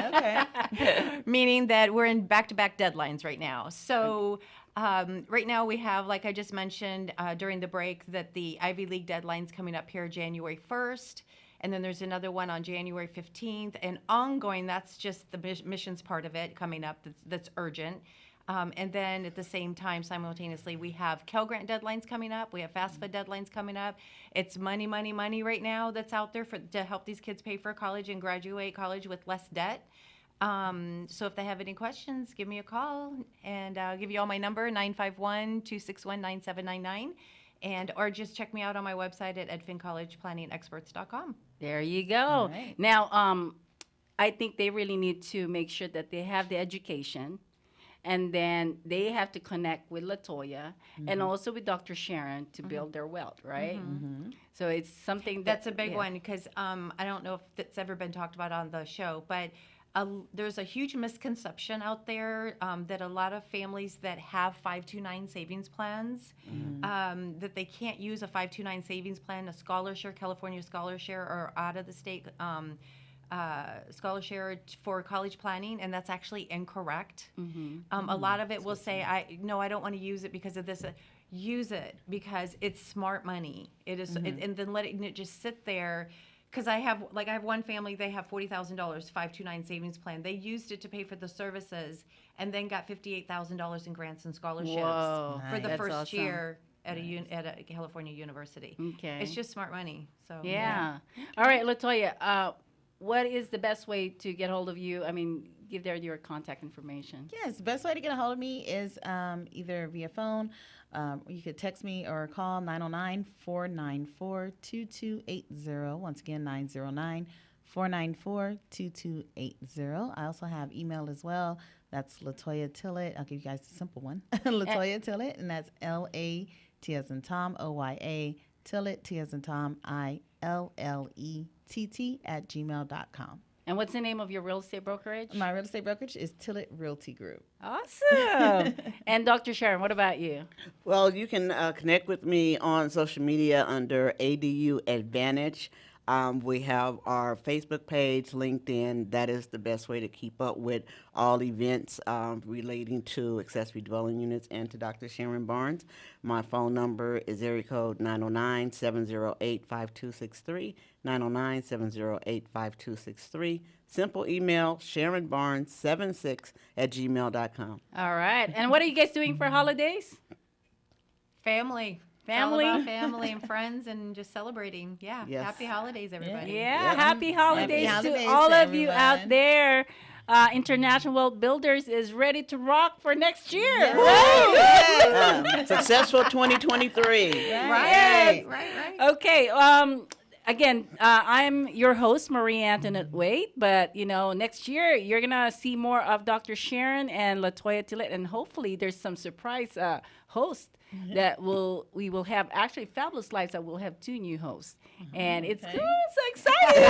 meaning that we're in back-to-back deadlines right now. So, right now we have, like I just mentioned during the break, that the Ivy League deadline's coming up here January 1st. And then there's another one on January 15th. And ongoing, that's just the missions part of it coming up that's urgent. And then at the same time, simultaneously, we have Cal Grant deadlines coming up. We have FAFSA deadlines coming up. It's money, money, money right now that's out there to help these kids pay for college and graduate college with less debt. So if they have any questions, give me a call, and I'll give you all my number, 951-261-9799. Or just check me out on my website at edfincollegeplanningexperts.com.
There you go.
Right.
Now, I think they really need to make sure that they have the education, and then they have to connect with LaToya and also with Dr. Sharon to build their wealth, right? So it's something
that's a big one, because I don't know if it's ever been talked about on the show, but there's a huge misconception out there that a lot of families that have 529 savings plans, that they can't use a 529 savings plan, a scholarship, California scholarship, or out of the state scholarship for college planning, and that's actually incorrect. A lot of it will say, I don't want to use it because of this. Use it because it's smart money. It is, and then letting it just sit there. Because I have one family, they have $40,000 529 savings plan. They used it to pay for the services, and then got $58,000 in grants and scholarships for the first year at a California university.
Okay.
It's just smart money. So
yeah. All right, LaToya, what is the best way to get hold of you? I mean, give there your contact information.
Yes, the best way to get a hold of me is either via phone. You could text me or call 909-494-2280. Once again, 909-494-2280. I also have email as well. That's LaToya Tillett. I'll give you guys a simple one. LaToya Tillett, and that's L-A-T as in Tom, O-Y-A, Tillett, T as in Tom, I-L-L-E-T-T @gmail.com.
And what's the name of your real estate brokerage?
My real estate brokerage is Tillett Realty Group.
Awesome. And Dr. Sharon, what about you?
Well, you can connect with me on social media under ADU Advantage. We have our Facebook page, LinkedIn. That is the best way to keep up with all events relating to accessory dwelling units and to Dr. Sharon Barnes. My phone number is area code 909-708-5263, 909-708-5263. Simple email, SharonBarnes76 @gmail.com.
All right. And what are you guys doing for holidays?
Family. It's all about family and friends and just celebrating. Yeah.
Yes.
Happy holidays, everybody.
Yeah. Happy holidays,
Happy holidays
to all
to
of you out
everyone.
there. International Wealth Builders is ready to rock for next year.
Successful 2023.
Right.
Right.
Okay. Again, I'm your host, Marie Antoinette Wade, but, next year you're going to see more of Dr. Sharon and LaToya Tillett, and hopefully there's some surprise hosts that we will have. Actually, Fabulous Lives, that we'll have 2 new hosts. And it's cool, so exciting.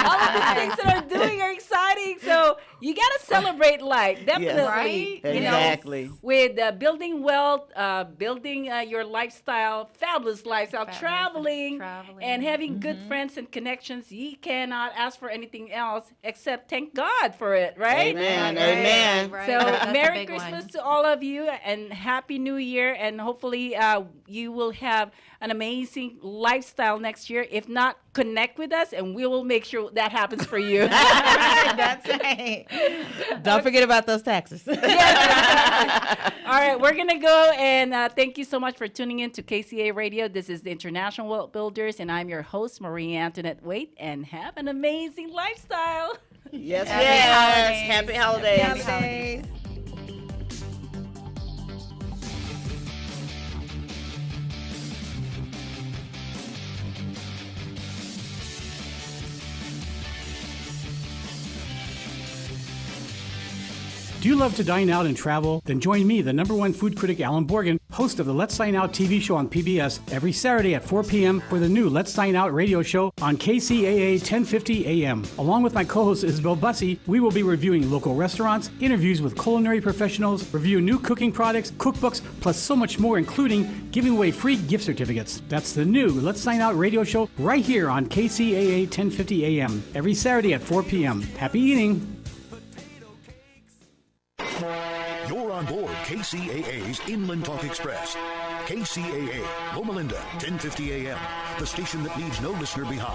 All of the things that I'm doing are exciting. So you got to celebrate life, definitely.
Right?
Exactly.
With building wealth, building your lifestyle, fabulous lifestyle, traveling, and having good friends and connections. You cannot ask for anything else except thank God for it, right?
Amen.
Right.
Amen.
Right.
So
That's a
Merry
big
Christmas
one.
to all of you, and Happy New Year, and hopefully you will have an amazing lifestyle next year. If not, connect with us and we will make sure that happens for you.
That's right. Don't forget about those taxes.
All right, we're going to go, and thank you so much for tuning in to KCAA Radio. This is the International Wealth Builders, and I'm your host, Marie Antoinette Wade, and have an amazing lifestyle.
Yes,
Happy
yes.
holidays.
Happy holidays.
Happy holidays.
Do you love to dine out and travel? Then join me, the #1 food critic Alan Borgen, host of the Let's Dine Out TV show on PBS, every Saturday at 4 p.m. for the new Let's Dine Out radio show on KCAA 1050 AM. Along with my co-host Isabel Bussey, we will be reviewing local restaurants, interviews with culinary professionals, review new cooking products, cookbooks, plus so much more, including giving away free gift certificates. That's the new Let's Dine Out radio show right here on KCAA 1050 AM, every Saturday at 4 p.m. Happy eating!
You're on board KCAA's Inland Talk Express. KCAA, Loma Linda, 1050 AM, the station that leaves no listener behind.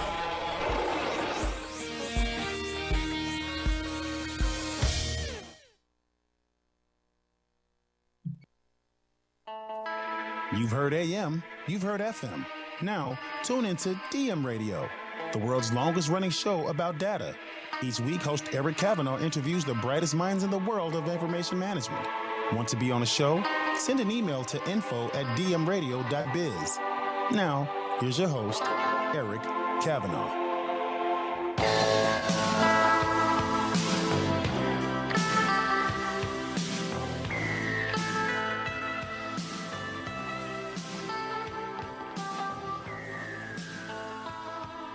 You've heard AM, you've heard FM. Now, tune into DM Radio, the world's longest running show about data. Each week, host Eric Kavanaugh interviews the brightest minds in the world of information management. Want to be on a show? Send an email to info@dmradio.biz. Now, here's your host, Eric Kavanaugh.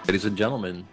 Ladies and gentlemen,